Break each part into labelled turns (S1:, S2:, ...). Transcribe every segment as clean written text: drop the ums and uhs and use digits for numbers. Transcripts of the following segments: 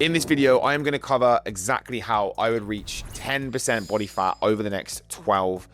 S1: In this video, I am going to cover exactly how I would reach 10% body fat over the next 12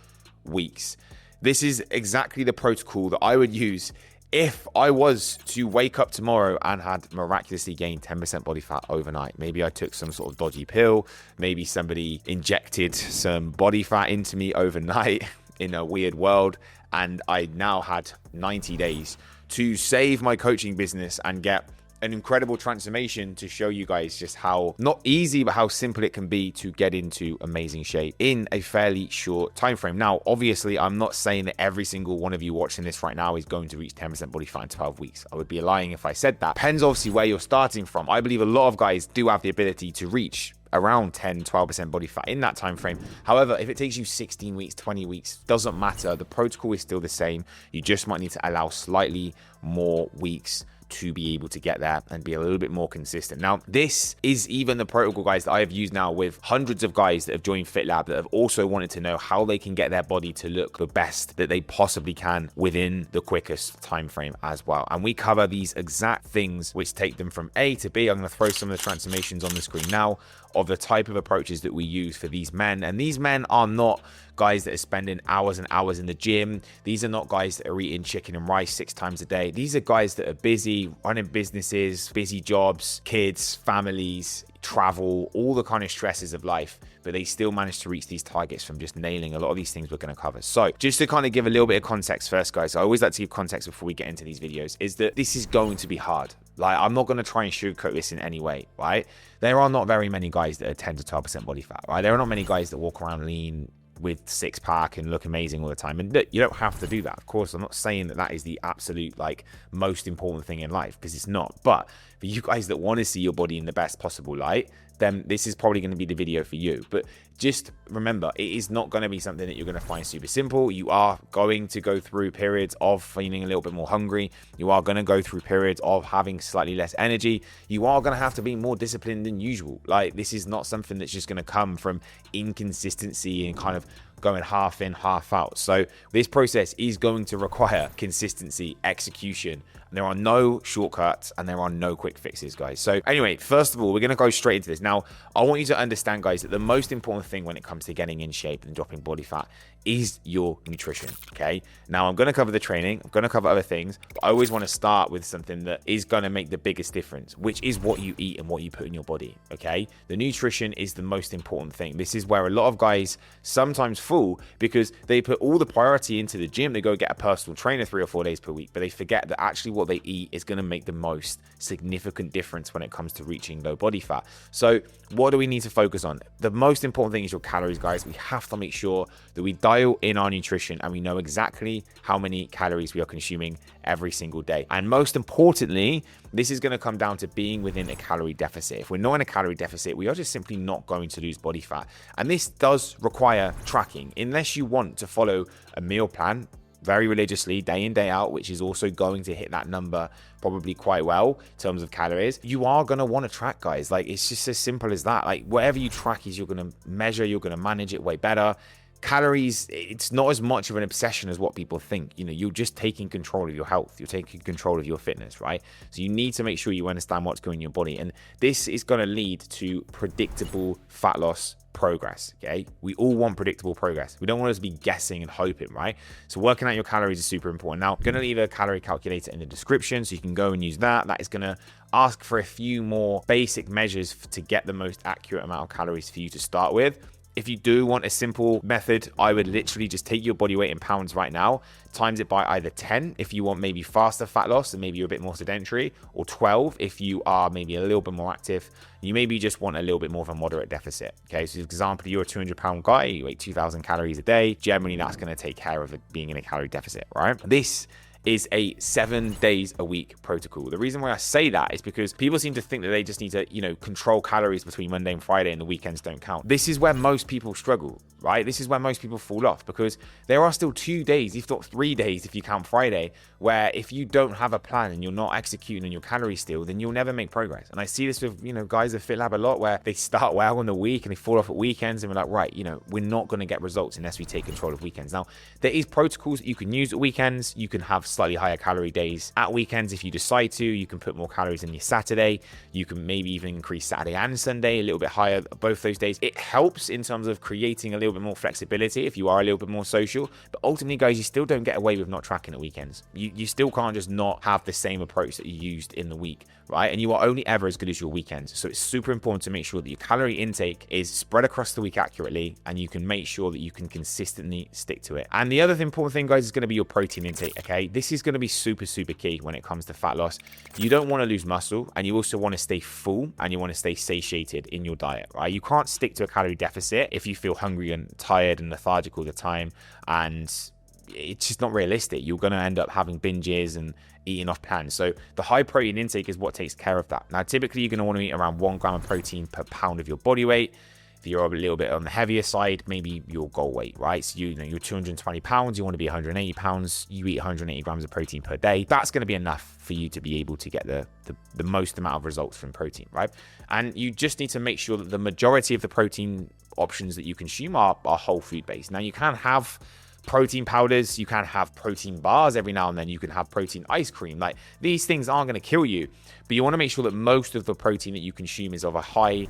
S1: weeks. This is exactly the protocol that I would use if I was to wake up tomorrow and had miraculously gained 10% body fat overnight. Maybe I took some sort of dodgy pill. Maybe somebody injected some body fat into me overnight in a weird world. And I now had 90 days to save my coaching business and get an incredible transformation to show you guys just how not easy but how simple it can be to get into amazing shape in a fairly short time frame. Now obviously I'm not saying that every single one of you watching this right now is going to reach 10% body fat in 12 weeks. I would be lying if I said that. Depends obviously where you're starting from. I believe a lot of guys do have the ability to reach around 10-12% body fat in that time frame. However, if it takes you 16 weeks, 20 weeks, doesn't matter. The protocol is still the same. You just might need to allow slightly more weeks to be able to get there and be a little bit more consistent. Now, this is even the protocol, guys, that I have used now with hundreds of guys that have joined FitLab that have also wanted to know how they can get their body to look the best that they possibly can within the quickest time frame as well. And we cover these exact things which take them from A to B. I'm going to throw some of the transformations on the screen now of the type of approaches that we use for these men. And these men are not guys that are spending hours and hours in the gym. These are not guys that are eating chicken and rice 6 times a day. These are guys that are busy, running businesses, busy jobs, kids, families, travel, all the kind of stresses of life, but they still manage to reach these targets from just nailing a lot of these things we're going to cover. So just to kind of give a little bit of context first, guys, I always like to give context before we get into these videos, is that this is going to be hard. Like, I'm not going to try and sugarcoat this in any way, right? There are not very many guys that are 10 to 12% body fat, right? There are not many guys that walk around lean with 6-pack and look amazing all the time. And look, you don't have to do that. Of course, I'm not saying that that is the absolute, like, most important thing in life, because it's not. But for you guys that want to see your body in the best possible light, then this is probably going to be the video for you. But just remember, it is not going to be something that you're going to find super simple. You are going to go through periods of feeling a little bit more hungry. You are going to go through periods of having slightly less energy. You are going to have to be more disciplined than usual. Like, this is not something that's just going to come from inconsistency and kind of going half in, half out. So this process is going to require consistency, execution. And there are no shortcuts and there are no quick fixes, guys. So anyway, first of all, we're going to go straight into this. Now, I want you to understand, guys, that the most important thing when it comes to getting in shape and dropping body fat is your nutrition, okay? Now, I'm going to cover the training. I'm going to cover other things, but I always want to start with something that is going to make the biggest difference, which is what you eat and what you put in your body, okay? The nutrition is the most important thing. This is where a lot of guys sometimes fall because they put all the priority into the gym. They go get a personal trainer 3 or 4 days per week, but they forget that actually what they eat is going to make the most significant difference when it comes to reaching low body fat. So what do we need to focus on? The most important thing is your calories, guys. We have to make sure that we dial in our nutrition and we know exactly how many calories we are consuming every single day. And most importantly, this is going to come down to being within a calorie deficit. If we're not in a calorie deficit, we are just simply not going to lose body fat. And this does require tracking. Unless you want to follow a meal plan very religiously, day in, day out, which is also going to hit that number probably quite well in terms of calories, you are going to want to track, guys. Like, it's just as simple as that. Like, whatever you track is you're going to measure, you're going to manage it way better. Calories, it's not as much of an obsession as what people think. You know, you're just taking control of your health. You're taking control of your fitness, right? So you need to make sure you understand what's going in your body. And this is going to lead to predictable fat loss progress, okay? We all want predictable progress. We don't want us to be guessing and hoping, right? So working out your calories is super important. Now, I'm going to leave a calorie calculator in the description so you can go and use that. That is going to ask for a few more basic measures to get the most accurate amount of calories for you to start with. If you do want a simple method, I would literally just take your body weight in pounds right now, times it by either 10 if you want maybe faster fat loss and maybe you're a bit more sedentary, or 12 if you are maybe a little bit more active. You maybe just want a little bit more of a moderate deficit. Okay, so for example, you're a 200-pound guy, you eat 2,000 calories a day. Generally, that's going to take care of it being in a calorie deficit, right? This is a 7 days a week protocol. The reason why I say that is because people seem to think that they just need to, you know, control calories between Monday and Friday and the weekends don't count. This is where most people struggle, right? This is where most people fall off, because there are still 2 days, if not 3 days, if you count Friday, where if you don't have a plan and you're not executing on your calories still, then you'll never make progress. And I see this with, you know, guys at FitLab a lot, where they start well in the week and they fall off at weekends, and we're like, right, you know, we're not going to get results unless we take control of weekends. Now, there is protocols that you can use at weekends. You can have slightly higher calorie days. At weekends, if you decide to, you can put more calories in your Saturday. You can maybe even increase Saturday and Sunday a little bit higher both those days. It helps in terms of creating a little bit more flexibility if you are a little bit more social. But ultimately, guys, you still don't get away with not tracking at weekends. You still can't just not have the same approach that you used in the week, right? And you are only ever as good as your weekends. So it's super important to make sure that your calorie intake is spread across the week accurately, and you can make sure that you can consistently stick to it. And the other important thing, guys, is going to be your protein intake, okay? This is going to be super key when it comes to fat loss. You don't want to lose muscle, and you also want to stay full, and you want to stay satiated in your diet, right? You can't stick to a calorie deficit if you feel hungry and tired and lethargic all the time, and it's just not realistic. You're going to end up having binges and eating off plan. So the high protein intake is what takes care of that. Now, typically, you're going to want to eat around 1 gram of protein per pound of your body weight. If you're a little bit on the heavier side, maybe your goal weight, right? So you're 220 pounds, you want to be 180 pounds, you eat 180 grams of protein per day. That's going to be enough for you to be able to get the most amount of results from protein, right? And you just need to make sure that the majority of the protein options that you consume are whole food based. Now, you can have protein powders, you can have protein bars every now and then, you can have protein ice cream. Like, these things aren't going to kill you, but you want to make sure that most of the protein that you consume is of a high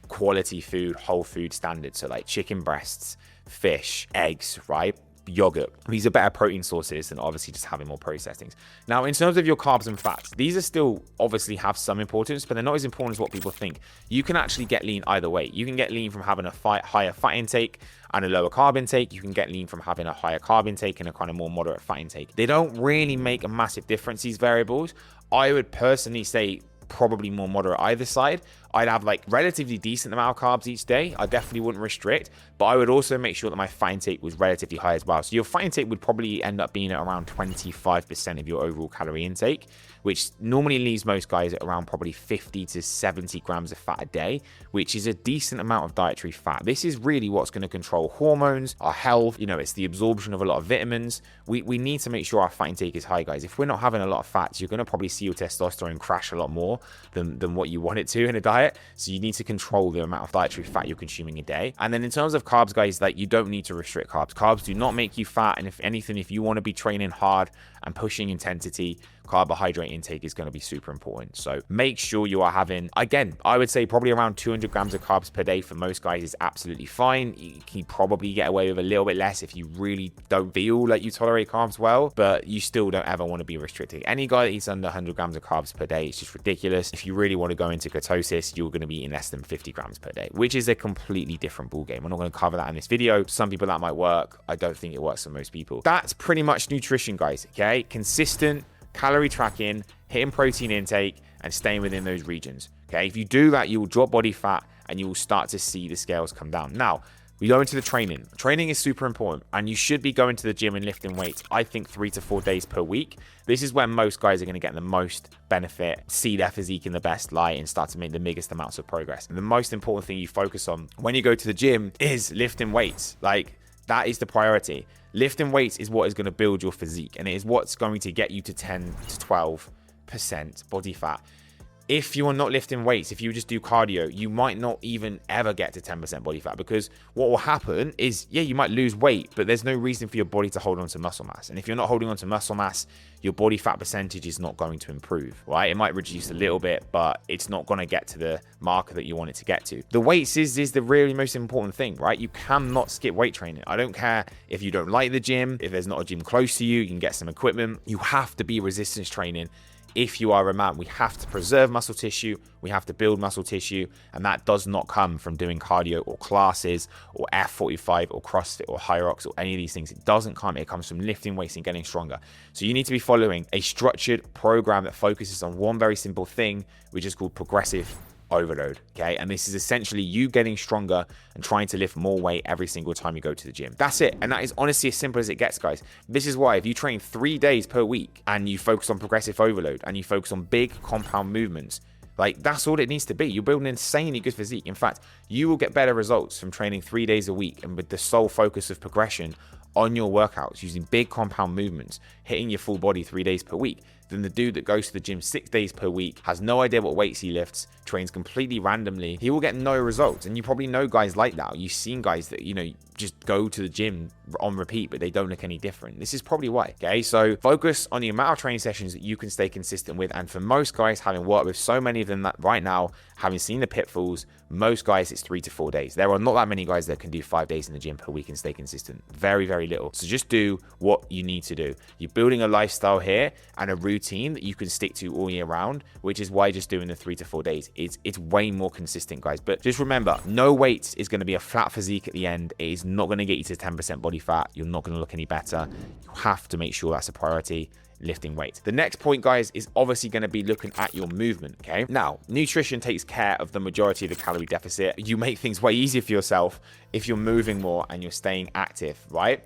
S1: quality food, whole food standard. So like chicken breasts, fish, eggs, right? Yogurt. These are better protein sources than obviously just having more processed things. Now, in terms of your carbs and fats, these are still obviously have some importance, but they're not as important as what people think. You can actually get lean either way. You can get lean from having a higher fat intake and a lower carb intake. You can get lean from having a higher carb intake and a kind of more moderate fat intake. They don't really make a massive difference, these variables. I would personally say probably more moderate either side. I'd have like relatively decent amount of carbs each day. I definitely wouldn't restrict, but I would also make sure that my fat intake was relatively high as well. So your fat intake would probably end up being at around 25% of your overall calorie intake, which normally leaves most guys at around probably 50 to 70 grams of fat a day, which is a decent amount of dietary fat. This is really what's going to control hormones, our health. You know, it's the absorption of a lot of vitamins. We need to make sure our fat intake is high, guys. If we're not having a lot of fats, you're going to probably see your testosterone crash a lot more than what you want it to in a diet. So you need to control the amount of dietary fat you're consuming a day. And then in terms of carbs, guys, like, you don't need to restrict carbs. Carbs do not make you fat. And if anything, if you want to be training hard and pushing intensity, carbohydrate intake is going to be super important. So make sure you are having, again, I would say probably around 200 grams of carbs per day for most guys is absolutely fine. You can probably get away with a little bit less if you really don't feel like you tolerate carbs well, but you still don't ever want to be restricting. Any guy that eats under 100 grams of carbs per day is just ridiculous. If you really want to go into ketosis, you're going to be eating less than 50 grams per day, which is a completely different ballgame. We're not going to cover that in this video. Some people that might work. I don't think it works for most people. That's pretty much nutrition, guys. Okay, consistent calorie tracking, hitting protein intake, and staying within those regions. Okay, if you do that, you will drop body fat and you will start to see the scales come down. Now, we go into the training. Training is super important, and you should be going to the gym and lifting weights, I think 3 to 4 days per week. This is where most guys are going to get the most benefit, see their physique in the best light, and start to make the biggest amounts of progress. And the most important thing you focus on when you go to the gym is lifting weights. Like, that is the priority. Lifting weights is what is going to build your physique, and it is what's going to get you to 10 to 12% body fat. If you are not lifting weights, if you just do cardio, you might not even ever get to 10% body fat, because what will happen is, yeah, you might lose weight, but there's no reason for your body to hold on to muscle mass. And if you're not holding on to muscle mass, your body fat percentage is not going to improve, right? It might reduce a little bit, but it's not going to get to the marker that you want it to get to. The weights is the really most important thing, right? You cannot skip weight training. I don't care if you don't like the gym, if there's not a gym close to you, you can get some equipment. You have to be resistance training. If you are a man, we have to preserve muscle tissue, we have to build muscle tissue, and that does not come from doing cardio or classes or F45 or CrossFit or Hyrox or any of these things. It doesn't come, it comes from lifting weights and getting stronger. So you need to be following a structured program that focuses on one very simple thing, which is called progressive overload. Okay, and this is essentially you getting stronger and trying to lift more weight every single time you go to the gym. That's it. And that is honestly as simple as it gets, guys. This is why if you train 3 days per week and you focus on progressive overload and you focus on big compound movements, like, that's all it needs to be. You build an insanely good physique. In fact, you will get better results from training 3 days a week and with the sole focus of progression on your workouts, using big compound movements, hitting your full body 3 days per week, than the dude that goes to the gym 6 days per week, has no idea what weights he lifts, trains completely randomly. He will get no results. And you probably know guys like that. You've seen guys that, just go to the gym on repeat, but they don't look any different. This is probably why. Okay, so focus on the amount of training sessions that you can stay consistent with. And for most guys, having worked with so many of them that right now, having seen the pitfalls, most guys it's 3 to 4 days. There are not that many guys that can do 5 days in the gym per week and stay consistent. Very, very little. So just do what you need to do. You're building a lifestyle here and a routine that you can stick to all year round, which is why just doing the 3 to 4 days, it's way more consistent, guys. But just remember, no weights is going to be a flat physique at the end. It is not going to get you to 10% body fat. You're not going to look any better. You have to make sure that's a priority. Lifting weights. The next point, guys, is obviously going to be looking at your movement. Okay, now nutrition takes care of the majority of the calorie deficit. You make things way easier for yourself if you're moving more and you're staying active, right?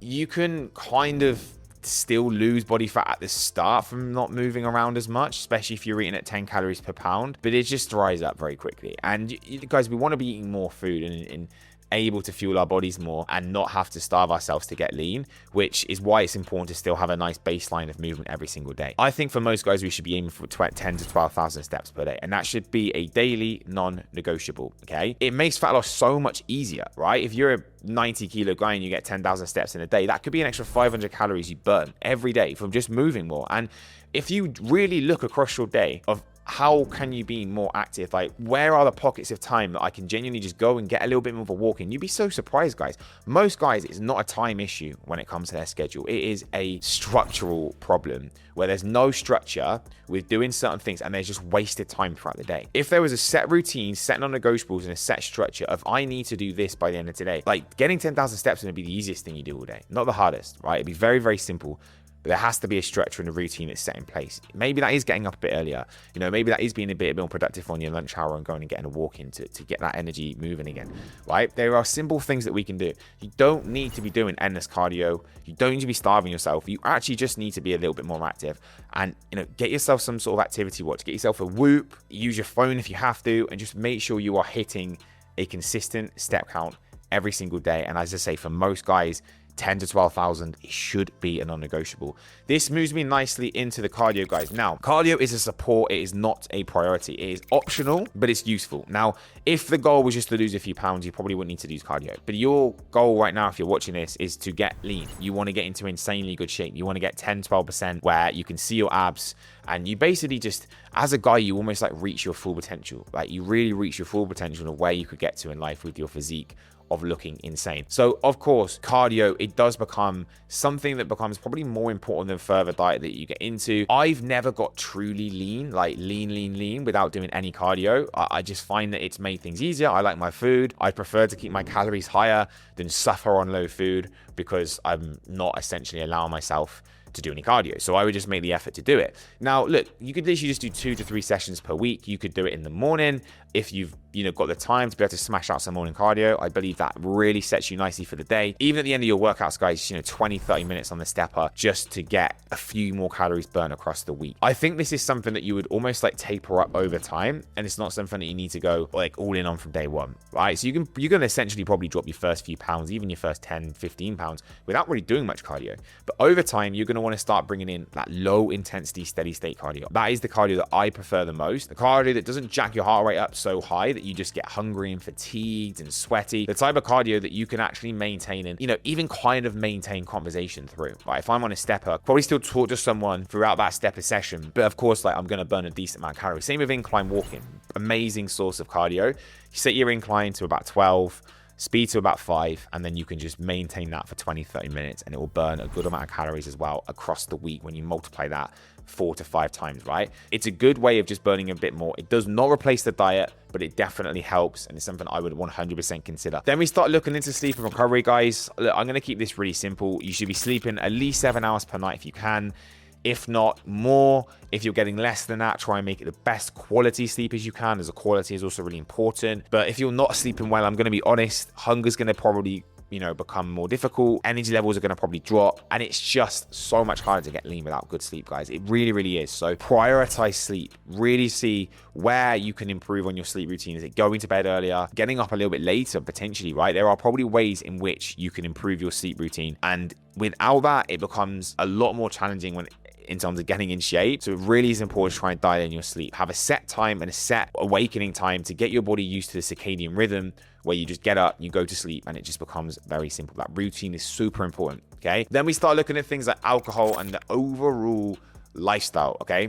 S1: You can kind of still lose body fat at the start from not moving around as much, especially if you're eating at 10 calories per pound, but it just dries up very quickly. And guys, we want to be eating more food and able to fuel our bodies more and not have to starve ourselves to get lean, which is why it's important to still have a nice baseline of movement every single day. I think for most guys, we should be aiming for 10 to 12,000 steps per day, and that should be a daily non-negotiable. Okay, it makes fat loss so much easier, right? If you're a 90 kilo guy and you get 10,000 steps in a day, that could be an extra 500 calories you burn every day from just moving more. And if you really look across your day of how can you be more active? Like, where are the pockets of time that I can genuinely just go and get a little bit more of a walk in? You'd be so surprised, guys. Most guys, it's not a time issue when it comes to their schedule. It is a structural problem where there's no structure with doing certain things and there's just wasted time throughout the day. If there was a set routine, set non-negotiables, and a set structure of I need to do this by the end of today, like getting 10,000 steps is going to be the easiest thing you do all day. Not the hardest, right? It'd be very, very simple. There has to be a structure and a routine that's set in place. Maybe that is getting up a bit earlier. Maybe that is being a bit more productive on your lunch hour and going and getting a walk in to get that energy moving again, right? There are simple things that we can do. You don't need to be doing endless cardio. You don't need to be starving yourself. You actually just need to be a little bit more active and, get yourself some sort of activity watch. Get yourself a Whoop. Use your phone if you have to, and just make sure you are hitting a consistent step count every single day. And as I say, for most guys, 10 to 12,000, it should be a non-negotiable. This moves me nicely into the cardio, guys. Now, cardio is a support. It is not a priority. It is optional, but it's useful. Now, if the goal was just to lose a few pounds, you probably wouldn't need to use cardio. But your goal right now, if you're watching this, is to get lean. You want to get into insanely good shape. You want to get 10, 12% where you can see your abs. And you basically just, as a guy, you almost like reach your full potential. Like, you really reach your full potential of where you could get to in life with your physique of looking insane. So of course, cardio, it does become something that becomes probably more important than further diet that you get into. I've never got truly lean, like lean without doing any cardio. I just find that it's made things easier. I like my food. I prefer to keep my calories higher than suffer on low food because I'm not essentially allowing myself to do any cardio. So I would just make the effort to do it. Now, look, you could literally just do 2 to 3 sessions per week. You could do it in the morning if you've got the time to be able to smash out some morning cardio. I believe that really sets you nicely for the day. Even at the end of your workouts, guys, 20, 30 minutes on the stepper just to get a few more calories burned across the week. I think this is something that you would almost like taper up over time, and it's not something that you need to go like all in on from day one, right? So you can essentially probably drop your first few pounds, even your first 10, 15 pounds without really doing much cardio. But over time, you're going to want to start bringing in that low intensity, steady state cardio. That is the cardio that I prefer the most. The cardio that doesn't jack your heart rate up so high that you just get hungry and fatigued and sweaty. The type of cardio that you can actually maintain and, even kind of maintain conversation through. Like if I'm on a stepper, probably still talk to someone throughout that stepper session. But of course, like I'm going to burn a decent amount of calories. Same with incline walking. Amazing source of cardio. You set your incline to about 12, speed to about 5, and then you can just maintain that for 20, 30 minutes and it will burn a good amount of calories as well across the week when you multiply that 4 to 5 times, right? It's a good way of just burning a bit more. It does not replace the diet, but it definitely helps, and it's something I would 100% consider. Then we start looking into sleep and recovery, guys. Look, I'm going to keep this really simple. You should be sleeping at least 7 hours per night if you can. If not more, if you're getting less than that, try and make it the best quality sleep as you can, as the quality is also really important. But if you're not sleeping well, I'm going to be honest, hunger's going to probably become more difficult. Energy levels are going to probably drop, and it's just so much harder to get lean without good sleep, guys. It really, really is. So prioritize sleep. Really see where you can improve on your sleep routine. Is it going to bed earlier, getting up a little bit later, potentially, right? There are probably ways in which you can improve your sleep routine, and without that, it becomes a lot more challenging when in terms of getting in shape. So it really is important to try and dial in your sleep. Have a set time and a set awakening time to get your body used to the circadian rhythm, where you just get up, you go to sleep, and it just becomes very simple. That routine is super important, okay? Then we start looking at things like alcohol and the overall lifestyle, okay?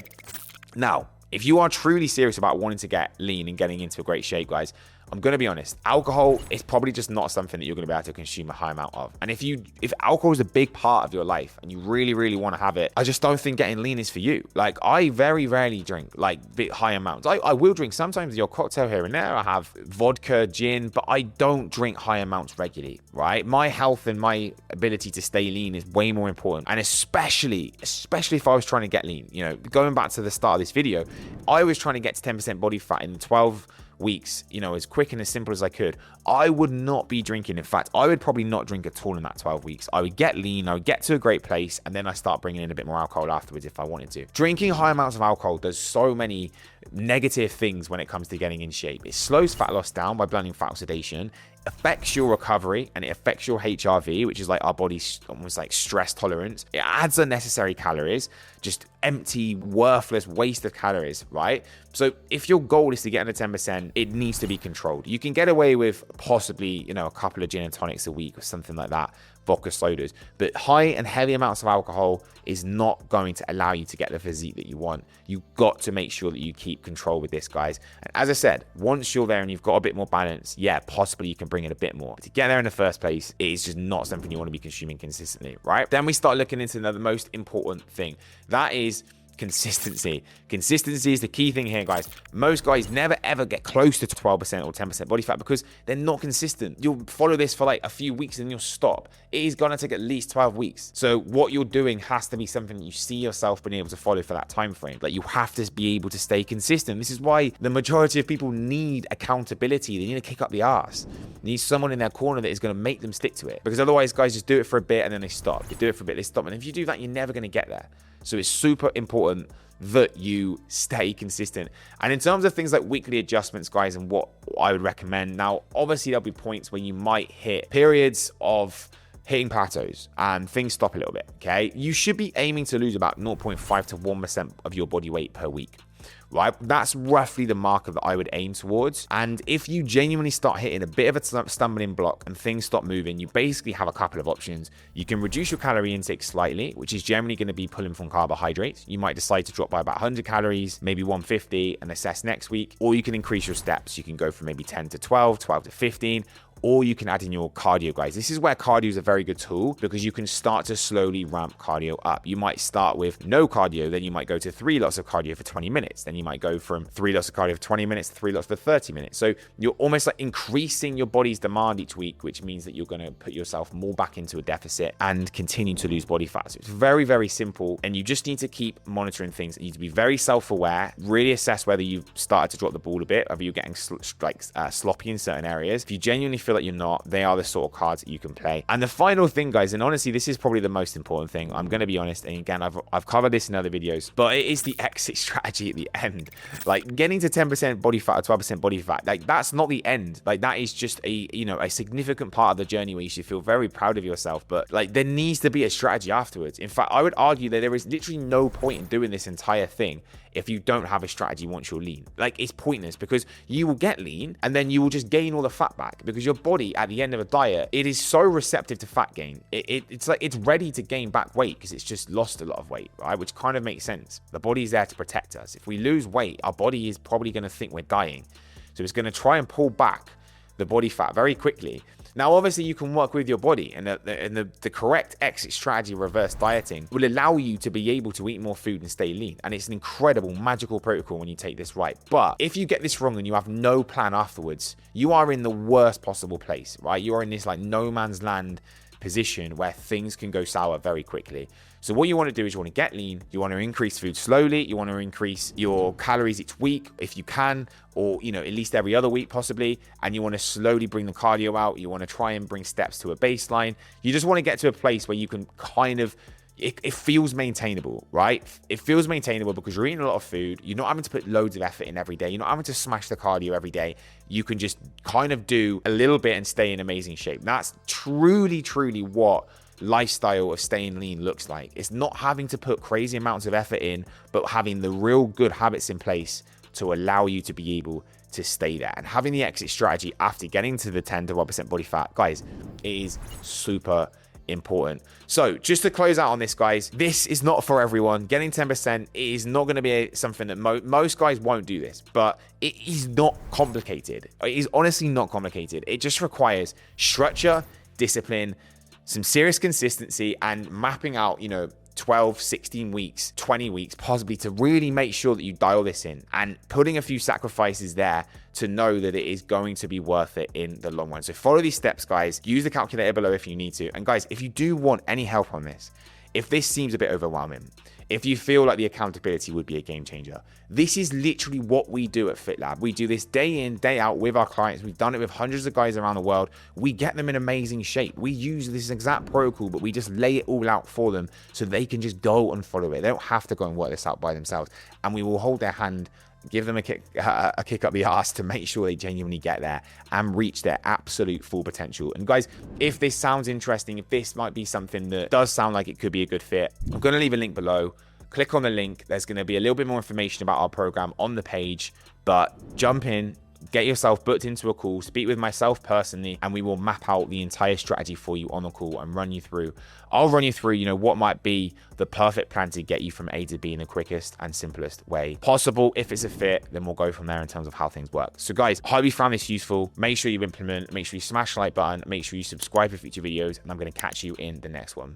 S1: Now, if you are truly serious about wanting to get lean and getting into a great shape, guys, I'm going to be honest, alcohol is probably just not something that you're going to be able to consume a high amount of. And if alcohol is a big part of your life and you really, really want to have it, I just don't think getting lean is for you. Like, I very rarely drink like bit high amounts. I will drink sometimes your cocktail here and there. I have vodka, gin, but I don't drink high amounts regularly, right? My health and my ability to stay lean is way more important. And especially if I was trying to get lean, you know, going back to the start of this video, I was trying to get to 10% body fat in 12 weeks, you know, as quick and as simple as I could. I would not be drinking. In fact, I would probably not drink at all in that 12 weeks. I would get lean, I would get to a great place, and then I start bringing in a bit more alcohol afterwards if I wanted to. Drinking high amounts of alcohol does so many negative things when it comes to getting in shape. It slows fat loss down by blunting fat oxidation, affects your recovery, and it affects your HRV, which is like our body's almost like stress tolerance. It adds unnecessary calories, just empty, worthless waste of calories, right? So if your goal is to get under 10%, it needs to be controlled. You can get away with possibly, you know, a couple of gin and tonics a week or something like that, vodka sodas, but high and heavy amounts of alcohol is not going to allow you to get the physique that you want. You've got to make sure that you keep control with this, guys. And as I said, once you're there and you've got a bit more balance, yeah, possibly you can bring in a bit more. But to get there in the first place, it is just not something you want to be consuming consistently, right? Then we start looking into the most important thing. That is consistency. Consistency is the key thing here, guys. Most guys never ever get close to 12% or 10% body fat because they're not consistent. You'll follow this for like a few weeks and you'll stop. It is gonna take at least 12 weeks. So what you're doing has to be something that you see yourself being able to follow for that time frame. Like, you have to be able to stay consistent. This is why the majority of people need accountability. They need to kick up the ass. They need someone in their corner that is gonna make them stick to it. Because otherwise, guys just do it for a bit and then they stop. They do it for a bit, they stop. And if you do that, you're never gonna get there. So it's super important that you stay consistent. And in terms of things like weekly adjustments, guys, and what I would recommend, now, obviously there'll be points where you might hit periods of hitting plateaus and things stop a little bit, okay? You should be aiming to lose about 0.5 to 1% of your body weight per week, right? That's roughly the marker that I would aim towards. And if you genuinely start hitting a bit of a stumbling block and things stop moving, you basically have a couple of options. You can reduce your calorie intake slightly, which is generally going to be pulling from carbohydrates. You might decide to drop by about 100 calories, maybe 150, and assess next week. Or you can increase your steps. You can go from maybe 10 to 12, 12 to 15, or you can add in your cardio, guys. This is where cardio is a very good tool because you can start to slowly ramp cardio up. You might start with no cardio, then you might go to 3 lots of cardio for 20 minutes. Then you might go from 3 lots of cardio for 20 minutes to 3 lots for 30 minutes. So you're almost like increasing your body's demand each week, which means that you're going to put yourself more back into a deficit and continue to lose body fat. So it's very, very simple. And you just need to keep monitoring things. You need to be very self-aware, really assess whether you've started to drop the ball a bit, whether you're getting sloppy in certain areas. If you genuinely feel like you're not, they are the sort of cards that you can play. And the final thing, guys, and honestly, this is probably the most important thing. I'm going to be honest, and again, I've covered this in other videos, but it is the exit strategy at the end. Like, getting to 10% body fat or 12% body fat, like, that's not the end. Like, that is just a significant part of the journey where you should feel very proud of yourself. But like, there needs to be a strategy afterwards. In fact, I would argue that there is literally no point in doing this entire thing if you don't have a strategy once you're lean. Like, it's pointless because you will get lean and then you will just gain all the fat back because your body at the end of a diet, it is so receptive to fat gain. It's like it's ready to gain back weight because it's just lost a lot of weight, right? Which kind of makes sense. The body is there to protect us. If we lose weight, our body is probably going to think we're dying. So it's going to try and pull back the body fat very quickly. Now, obviously, you can work with your body, and the correct exit strategy, reverse dieting, will allow you to be able to eat more food and stay lean. And it's an incredible, magical protocol when you take this right. But if you get this wrong and you have no plan afterwards, you are in the worst possible place, right? You are in this like no man's land position where things can go sour very quickly. So what you want to do is you want to get lean, you want to increase food slowly, you want to increase your calories each week if you can, or at least every other week possibly, and you want to slowly bring the cardio out, you want to try and bring steps to a baseline. You just want to get to a place where you can kind of, it feels maintainable, right? It feels maintainable because you're eating a lot of food. You're not having to put loads of effort in every day. You're not having to smash the cardio every day. You can just kind of do a little bit and stay in amazing shape. That's truly, truly what lifestyle of staying lean looks like. It's not having to put crazy amounts of effort in, but having the real good habits in place to allow you to be able to stay there. And having the exit strategy after getting to the 10 to 1% body fat, guys, it is super important. So just to close out on this, guys, this is not for everyone. Getting 10% is not going to be something that most guys won't do this, but it is not complicated. It is honestly not complicated. It just requires structure, discipline, some serious consistency, and mapping out, 12, 16 weeks, 20 weeks, possibly, to really make sure that you dial this in and putting a few sacrifices there to know that it is going to be worth it in the long run. So follow these steps, guys. Use the calculator below if you need to. And guys, if you do want any help on this, if this seems a bit overwhelming, if you feel like the accountability would be a game changer, this is literally what we do at FitLab. We do this day in, day out with our clients. We've done it with hundreds of guys around the world. We get them in amazing shape. We use this exact protocol, but we just lay it all out for them so they can just go and follow it. They don't have to go and work this out by themselves. And we will hold their hand, give them a kick up the arse to make sure they genuinely get there and reach their absolute full potential. And guys, if this sounds interesting, if this might be something that does sound like it could be a good fit, I'm going to leave a link below. Click on the link. There's going to be a little bit more information about our program on the page, but jump in, get yourself booked into a call, speak with myself personally, and we will map out the entire strategy for you on the call and run you through. I'll run you through, what might be the perfect plan to get you from A to B in the quickest and simplest way possible. If it's a fit, then we'll go from there in terms of how things work. So guys, I hope you found this useful. Make sure you implement, make sure you smash the like button, make sure you subscribe for future videos, and I'm going to catch you in the next one.